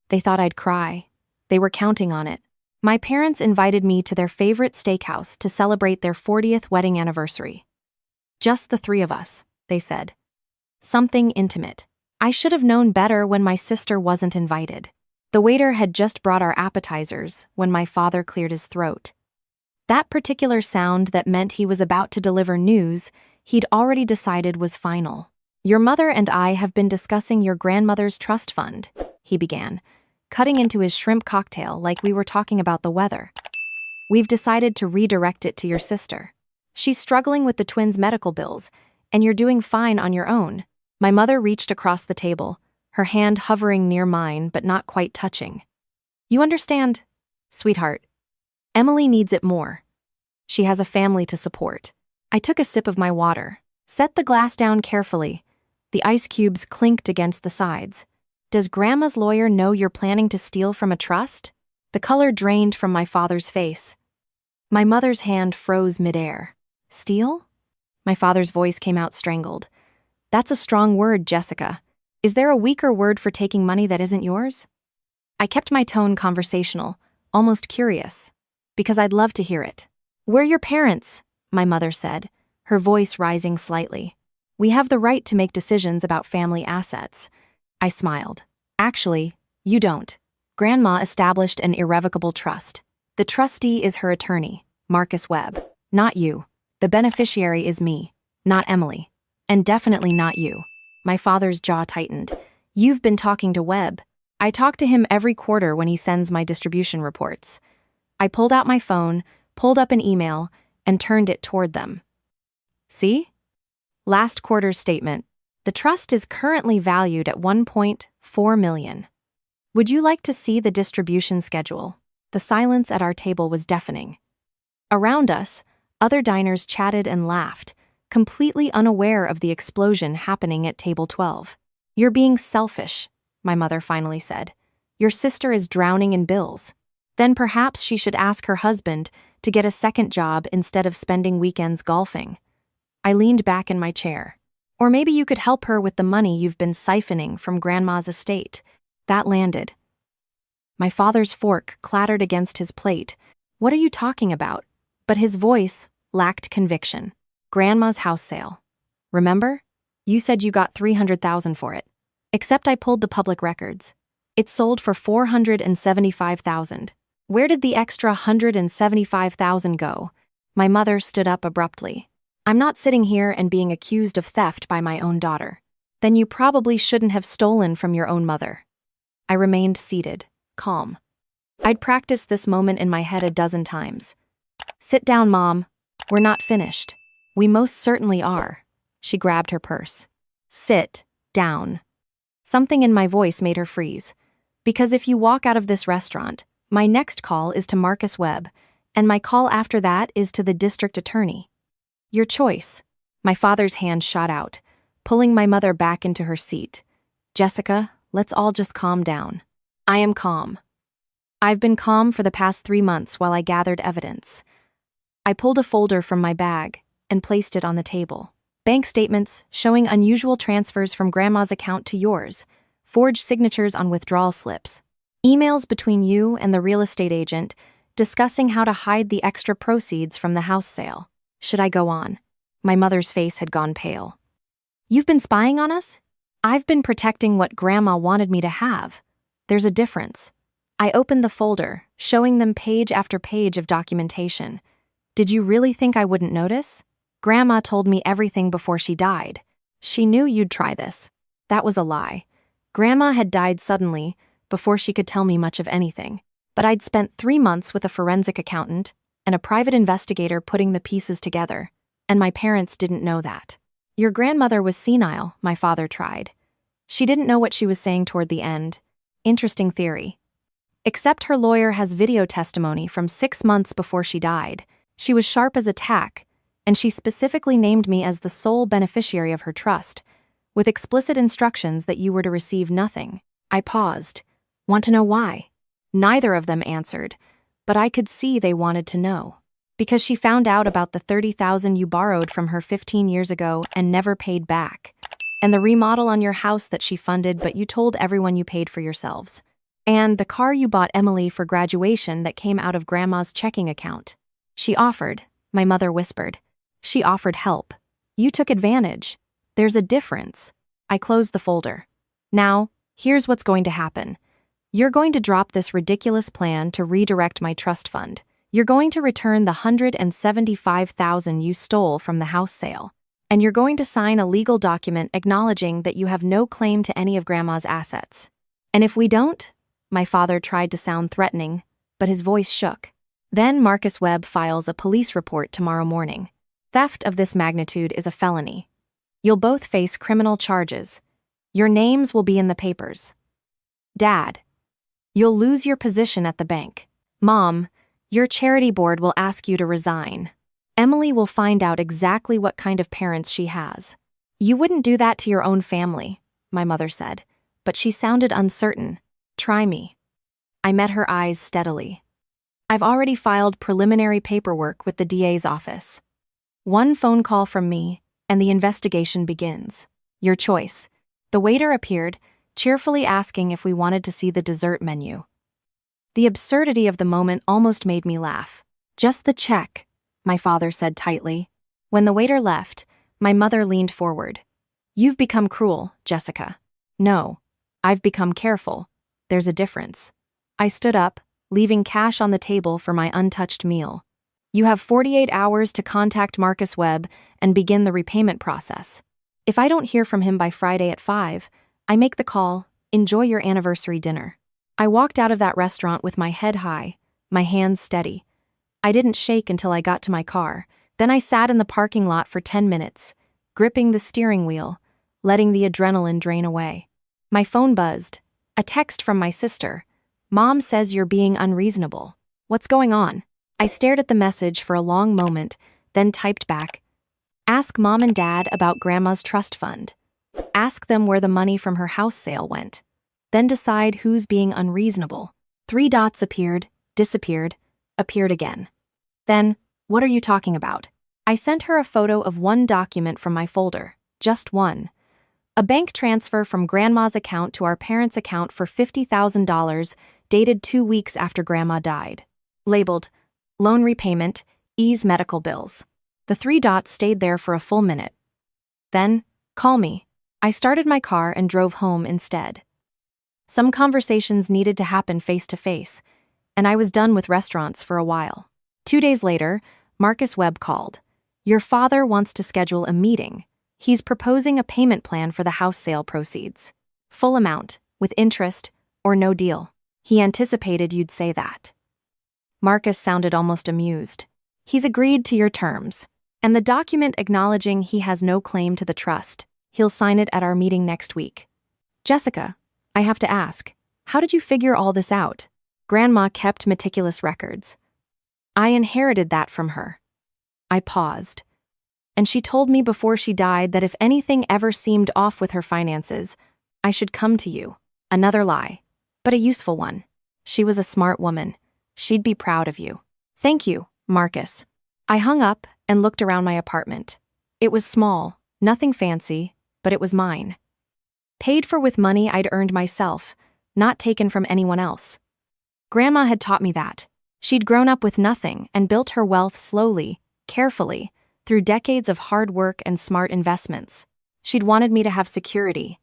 They thought I'd cry. They were counting on it. My parents invited me to their favorite steakhouse to celebrate their 40th wedding anniversary. Just the three of us, they said. Something intimate. I should have known better when my sister wasn't invited. The waiter had just brought our appetizers when my father cleared his throat. That particular sound that meant he was about to deliver news he'd already decided was final. Your mother and I have been discussing your grandmother's trust fund, he began, cutting into his shrimp cocktail like we were talking about the weather. We've decided to redirect it to your sister. She's struggling with the twins' medical bills, and you're doing fine on your own. My mother reached across the table, her hand hovering near mine but not quite touching. You understand, sweetheart. Emily needs it more. She has a family to support. I took a sip of my water, set the glass down carefully. The ice cubes clinked against the sides. Does Grandma's lawyer know you're planning to steal from a trust? The color drained from my father's face. My mother's hand froze midair. Steal? My father's voice came out strangled. That's a strong word, Jessica. Is there a weaker word for taking money that isn't yours? I kept my tone conversational, almost curious, because I'd love to hear it. We're your parents, my mother said, her voice rising slightly. We have the right to make decisions about family assets. I smiled. Actually, you don't. Grandma established an irrevocable trust. The trustee is her attorney, Marcus Webb, not you. The beneficiary is me, not Emily. And definitely not you. My father's jaw tightened. You've been talking to Webb. I talk to him every quarter when he sends my distribution reports. I pulled out my phone, pulled up an email, and turned it toward them. See? Last quarter's statement. The trust is currently valued at $1.4 million. Would you like to see the distribution schedule? The silence at our table was deafening. Around us, other diners chatted and laughed, completely unaware of the explosion happening at table 12. You're being selfish, my mother finally said. Your sister is drowning in bills. Then perhaps she should ask her husband to get a second job instead of spending weekends golfing. I leaned back in my chair. Or maybe you could help her with the money you've been siphoning from Grandma's estate. That landed. My father's fork clattered against his plate. What are you talking about? But his voice lacked conviction. Grandma's house sale. Remember? You said you got $300,000 for it. Except I pulled the public records. It sold for $475,000. Where did the extra $175,000 go? My mother stood up abruptly. I'm not sitting here and being accused of theft by my own daughter. Then you probably shouldn't have stolen from your own mother. I remained seated, calm. I'd practiced this moment in my head a dozen times. Sit down, Mom. We're not finished. We most certainly are. She grabbed her purse. Sit down. Something in my voice made her freeze. Because if you walk out of this restaurant, my next call is to Marcus Webb, and my call after that is to the district attorney. Your choice. My father's hand shot out, pulling my mother back into her seat. Jessica, let's all just calm down. I am calm. I've been calm for the past 3 months while I gathered evidence. I pulled a folder from my bag and placed it on the table. Bank statements showing unusual transfers from Grandma's account to yours, forged signatures on withdrawal slips, emails between you and the real estate agent discussing how to hide the extra proceeds from the house sale. Should I go on? My mother's face had gone pale. You've been spying on us? I've been protecting what Grandma wanted me to have. There's a difference. I opened the folder, showing them page after page of documentation. Did you really think I wouldn't notice? Grandma told me everything before she died. She knew you'd try this. That was a lie. Grandma had died suddenly, before she could tell me much of anything. But I'd spent 3 months with a forensic accountant and a private investigator putting the pieces together, and my parents didn't know that. Your grandmother was senile, my father tried. She didn't know what she was saying toward the end. Interesting theory. Except her lawyer has video testimony from 6 months before she died. She was sharp as a tack, and she specifically named me as the sole beneficiary of her trust, with explicit instructions that you were to receive nothing. I paused. Want to know why? Neither of them answered, but I could see they wanted to know. Because she found out about the $30,000 you borrowed from her 15 years ago and never paid back, and the remodel on your house that she funded but you told everyone you paid for yourselves. And the car you bought Emily for graduation that came out of Grandma's checking account. She offered, my mother whispered. She offered help. You took advantage. There's a difference. I closed the folder. Now, here's what's going to happen. You're going to drop this ridiculous plan to redirect my trust fund. You're going to return the $175,000 you stole from the house sale. And you're going to sign a legal document acknowledging that you have no claim to any of Grandma's assets. And if we don't, my father tried to sound threatening, but his voice shook. Then Marcus Webb files a police report tomorrow morning. Theft of this magnitude is a felony. You'll both face criminal charges. Your names will be in the papers. Dad, you'll lose your position at the bank. Mom, your charity board will ask you to resign. Emily will find out exactly what kind of parents she has. You wouldn't do that to your own family, my mother said, but she sounded uncertain. Try me. I met her eyes steadily. I've already filed preliminary paperwork with the DA's office. One phone call from me, and the investigation begins. Your choice. The waiter appeared, cheerfully asking if we wanted to see the dessert menu. The absurdity of the moment almost made me laugh. Just the check, my father said tightly. When the waiter left, my mother leaned forward. You've become cruel, Jessica. No, I've become careful. There's a difference. I stood up, leaving cash on the table for my untouched meal. You have 48 hours to contact Marcus Webb and begin the repayment process. If I don't hear from him by Friday at 5, I make the call. Enjoy your anniversary dinner. I walked out of that restaurant with my head high, my hands steady. I didn't shake until I got to my car. Then I sat in the parking lot for 10 minutes, gripping the steering wheel, letting the adrenaline drain away. My phone buzzed. A text from my sister. Mom says you're being unreasonable. What's going on? I stared at the message for a long moment, then typed back. Ask Mom and Dad about Grandma's trust fund. Ask them where the money from her house sale went. Then decide who's being unreasonable. 3 dots appeared, disappeared, appeared again. Then, what are you talking about? I sent her a photo of one document from my folder, just one. A bank transfer from Grandma's account to our parents' account for $50,000, dated 2 weeks after Grandma died. Labeled, Loan Repayment, Ease Medical Bills. The 3 dots stayed there for a full minute. Then, call me. I started my car and drove home instead. Some conversations needed to happen face-to-face, and I was done with restaurants for a while. 2 days later, Marcus Webb called. Your father wants to schedule a meeting. He's proposing a payment plan for the house sale proceeds. Full amount, with interest, or no deal. He anticipated you'd say that. Marcus sounded almost amused. He's agreed to your terms, and the document acknowledging he has no claim to the trust. He'll sign it at our meeting next week. Jessica, I have to ask, how did you figure all this out? Grandma kept meticulous records. I inherited that from her. I paused. And she told me before she died that if anything ever seemed off with her finances, I should come to you. Another lie, but a useful one. She was a smart woman. She'd be proud of you. Thank you, Marcus. I hung up and looked around my apartment. It was small, nothing fancy, but it was mine. Paid for with money I'd earned myself, not taken from anyone else. Grandma had taught me that. She'd grown up with nothing and built her wealth slowly, carefully, through decades of hard work and smart investments. She'd wanted me to have security,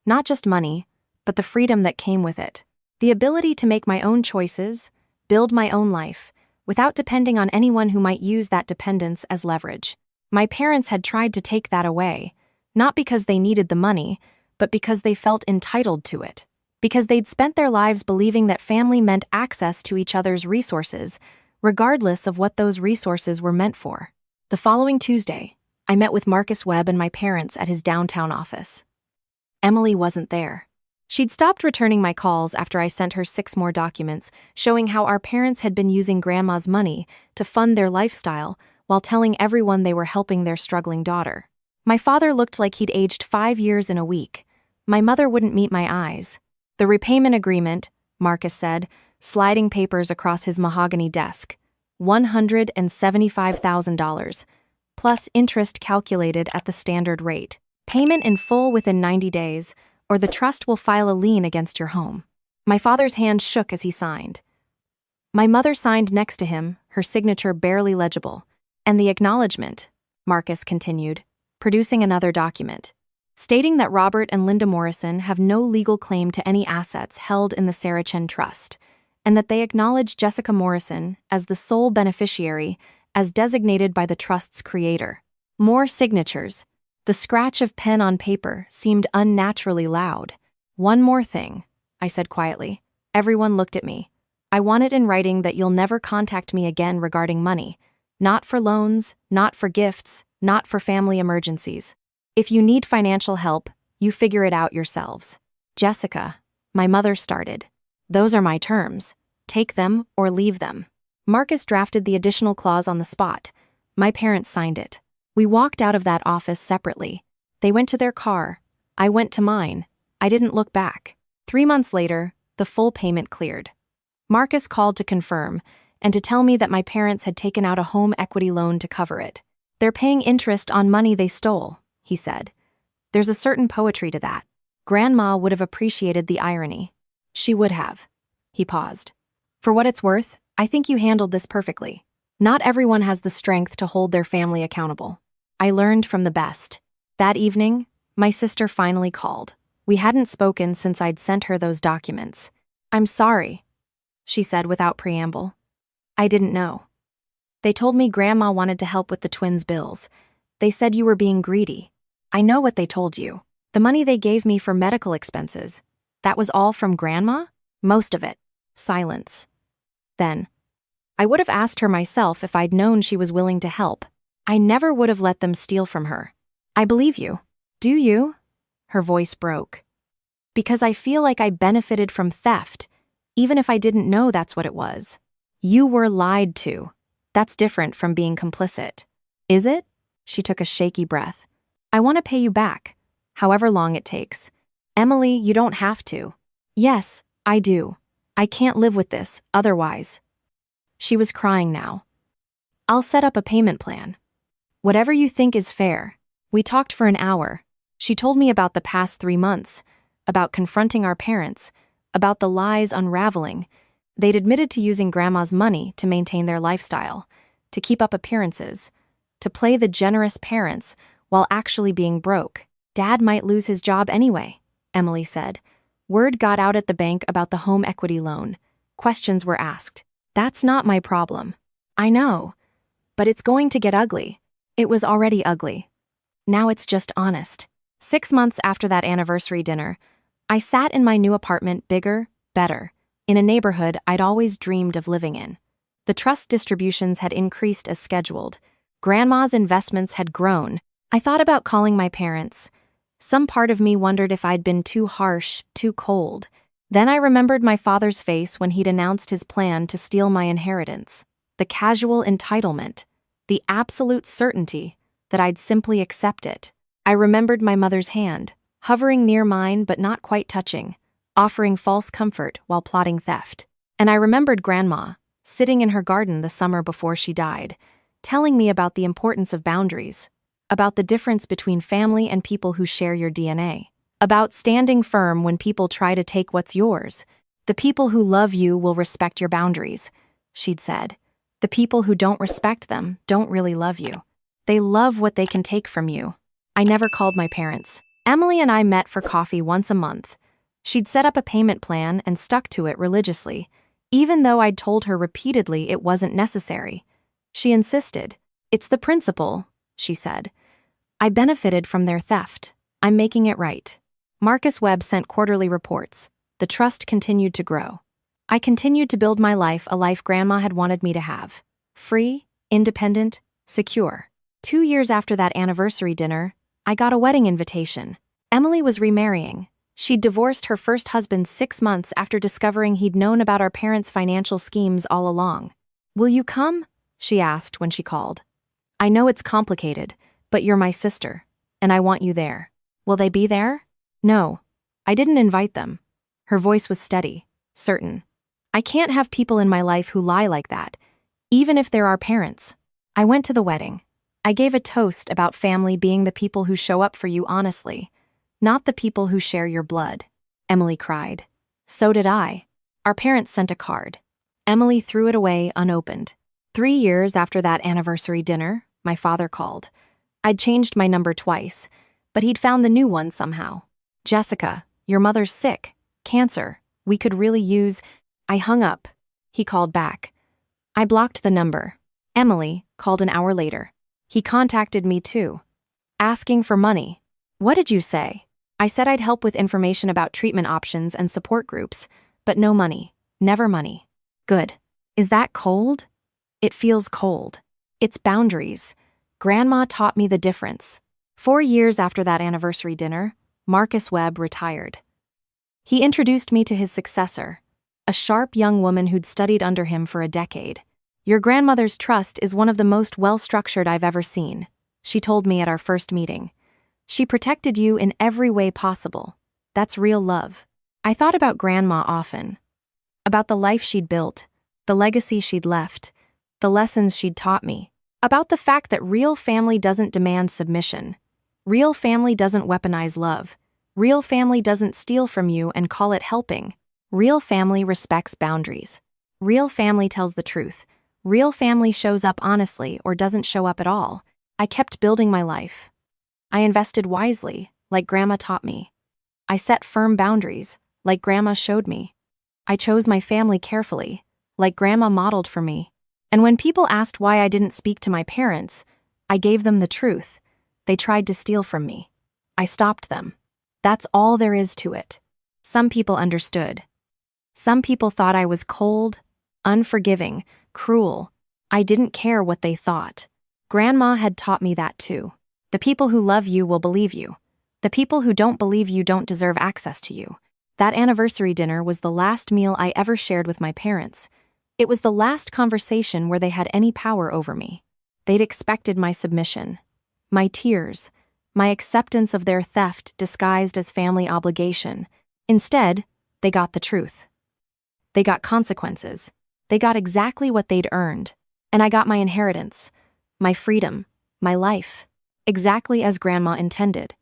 not just money, but the freedom that came with it. The ability to make my own choices, build my own life, without depending on anyone who might use that dependence as leverage. My parents had tried to take that away, not because they needed the money, but because they felt entitled to it. Because they'd spent their lives believing that family meant access to each other's resources, regardless of what those resources were meant for. The following Tuesday, I met with Marcus Webb and my parents at his downtown office. Emily wasn't there. She'd stopped returning my calls after I sent her 6 more documents showing how our parents had been using Grandma's money to fund their lifestyle while telling everyone they were helping their struggling daughter. My father looked like he'd aged 5 years in a week. My mother wouldn't meet my eyes. The repayment agreement, Marcus said, sliding papers across his mahogany desk. $175,000, plus interest calculated at the standard rate. Payment in full within 90 days, or the trust will file a lien against your home. My father's hand shook as he signed. My mother signed next to him, her signature barely legible. And the acknowledgement, Marcus continued, producing another document, stating that Robert and Linda Morrison have no legal claim to any assets held in the Sarah Chen Trust, and that they acknowledge Jessica Morrison as the sole beneficiary as designated by the trust's creator. More signatures. The scratch of pen on paper seemed unnaturally loud. One more thing, I said quietly. Everyone looked at me. I want it in writing that you'll never contact me again regarding money. Not for loans, not for gifts, not for family emergencies. If you need financial help, you figure it out yourselves. Jessica, my mother started. Those are my terms. Take them or leave them. Marcus drafted the additional clause on the spot. My parents signed it. We walked out of that office separately. They went to their car. I went to mine. I didn't look back. 3 months later, the full payment cleared. Marcus called to confirm and to tell me that my parents had taken out a home equity loan to cover it. They're paying interest on money they stole, he said. There's a certain poetry to that. Grandma would have appreciated the irony. She would have. He paused. For what it's worth, I think you handled this perfectly. Not everyone has the strength to hold their family accountable. I learned from the best. That evening, my sister finally called. We hadn't spoken since I'd sent her those documents. I'm sorry, she said without preamble. I didn't know. They told me Grandma wanted to help with the twins' bills. They said you were being greedy. I know what they told you. The money they gave me for medical expenses. That was all from Grandma? Most of it. Silence. Then, I would have asked her myself if I'd known she was willing to help. I never would have let them steal from her. I believe you. Do you? Her voice broke. Because I feel like I benefited from theft, even if I didn't know that's what it was. You were lied to. That's different from being complicit. Is it? She took a shaky breath. I want to pay you back, however long it takes. Emily, you don't have to. Yes, I do. I can't live with this, otherwise. She was crying now. I'll set up a payment plan. Whatever you think is fair. We talked for an hour. She told me about the past 3 months, about confronting our parents, about the lies unraveling. They'd admitted to using Grandma's money to maintain their lifestyle, to keep up appearances, to play the generous parents while actually being broke. Dad might lose his job anyway, Emily said. Word got out at the bank about the home equity loan. Questions were asked. That's not my problem. I know. But it's going to get ugly. It was already ugly. Now it's just honest. 6 months after that anniversary dinner, I sat in my new apartment, bigger, better, in a neighborhood I'd always dreamed of living in. The trust distributions had increased as scheduled. Grandma's investments had grown. I thought about calling my parents. Some part of me wondered if I'd been too harsh, too cold. Then I remembered my father's face when he'd announced his plan to steal my inheritance. The casual entitlement, the absolute certainty that I'd simply accept it. I remembered my mother's hand, hovering near mine but not quite touching, offering false comfort while plotting theft. And I remembered Grandma, sitting in her garden the summer before she died, telling me about the importance of boundaries, about the difference between family and people who share your DNA, about standing firm when people try to take what's yours. The people who love you will respect your boundaries, she'd said. The people who don't respect them don't really love you. They love what they can take from you. I never called my parents. Emily and I met for coffee once a month. She'd set up a payment plan and stuck to it religiously, even though I'd told her repeatedly it wasn't necessary. She insisted. It's the principle, she said. I benefited from their theft. I'm making it right. Marcus Webb sent quarterly reports. The trust continued to grow. I continued to build my life, a life Grandma had wanted me to have. Free, independent, secure. 2 years after that anniversary dinner, I got a wedding invitation. Emily was remarrying. She'd divorced her first husband 6 months after discovering he'd known about our parents' financial schemes all along. Will you come? She asked when she called. I know it's complicated, but you're my sister, and I want you there. Will they be there? No. I didn't invite them. Her voice was steady, certain. I can't have people in my life who lie like that, even if they're our parents. I went to the wedding. I gave a toast about family being the people who show up for you honestly, not the people who share your blood. Emily cried. So did I. Our parents sent a card. Emily threw it away unopened. 3 years after that anniversary dinner, my father called. I'd changed my number twice, but he'd found the new one somehow. Jessica, your mother's sick. Cancer. We could really use. I hung up. He called back. I blocked the number. Emily called an hour later. He contacted me too, asking for money. What did you say? I said I'd help with information about treatment options and support groups, but no money. Never money. Good. Is that cold? It feels cold. It's boundaries. Grandma taught me the difference. 4 years after that anniversary dinner, Marcus Webb retired. He introduced me to his successor, a sharp young woman who'd studied under him for a decade. Your grandmother's trust is one of the most well-structured I've ever seen, she told me at our first meeting. She protected you in every way possible. That's real love. I thought about Grandma often. About the life she'd built, the legacy she'd left, the lessons she'd taught me. About the fact that real family doesn't demand submission. Real family doesn't weaponize love. Real family doesn't steal from you and call it helping. Real family respects boundaries. Real family tells the truth. Real family shows up honestly or doesn't show up at all. I kept building my life. I invested wisely, like Grandma taught me. I set firm boundaries, like Grandma showed me. I chose my family carefully, like Grandma modeled for me. And when people asked why I didn't speak to my parents, I gave them the truth. They tried to steal from me. I stopped them. That's all there is to it. Some people understood. Some people thought I was cold, unforgiving, cruel. I didn't care what they thought. Grandma had taught me that too. The people who love you will believe you. The people who don't believe you don't deserve access to you. That anniversary dinner was the last meal I ever shared with my parents. It was the last conversation where they had any power over me. They'd expected my submission, my tears, my acceptance of their theft disguised as family obligation. Instead, they got the truth. They got consequences. They got exactly what they'd earned. And I got my inheritance, my freedom, my life, exactly as Grandma intended.